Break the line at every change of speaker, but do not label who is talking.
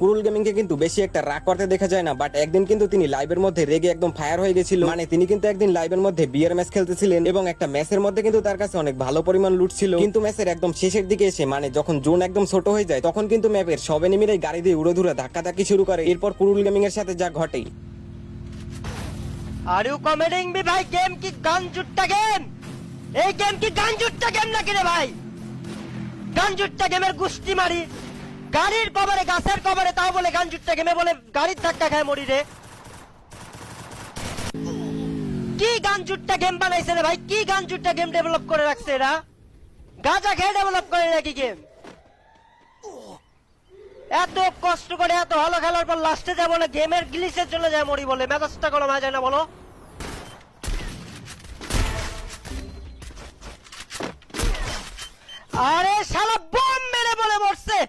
কুরুল gaming কে কিন্তু বেশি একটা রাগ করতে দেখা যায় না, বাট একদিন কিন্তু তিনি লাইভের মধ্যে রেগে একদম ফায়ার হয়ে গেছিল। মানে তিনি কিন্তু একদিন লাইভের মধ্যে বিয়ার ম্যাচ খেলতেছিলেন এবং একটা ম্যাচের মধ্যে কিন্তু তার কাছে অনেক ভালো পরিমাণ লুট ছিল, কিন্তু ম্যাচের একদম শেষের দিকে এসে মানে যখন জোন একদম ছোট হয়ে যায় তখন কিন্তু ম্যাপের সব এনিমিরাই গাড়ি দিয়ে উড়ে ধুরে ধাক্কাধাক্কি শুরু করে। এরপর কুরুল গেমিং এর সাথে যা ঘটে।
আর ইউ কমেডিং মি ভাই? গেম কি গান জুট্টা গেম? এই গেম কি গান জুট্টা গেম নাকি রে ভাই? গান জুট্টা গেমের গুষ্টি মারি, গাড়ির কভারে গাছের কভারে, তাও বলে গান জুট্টা গেমে, বলে গাড়ির ধাক্কা খায় মরি রে। কি গান জুট্টা গেম বানাইছে রে ভাই? কি গান জুট্টা গেম ডেভেলপ করে রাখছে এরা? গাঁজা খেয়ে ডেভেলপ করে নাকি গেম? এত কষ্ট করে এত ভালো খেলার পর লাস্টে যা বলে গেমের গ্লিচে চলে যায় মরি বলে, মেজাজটা কোনো মজা না বলো? আরে শালা বম মেরে বলে মরছে।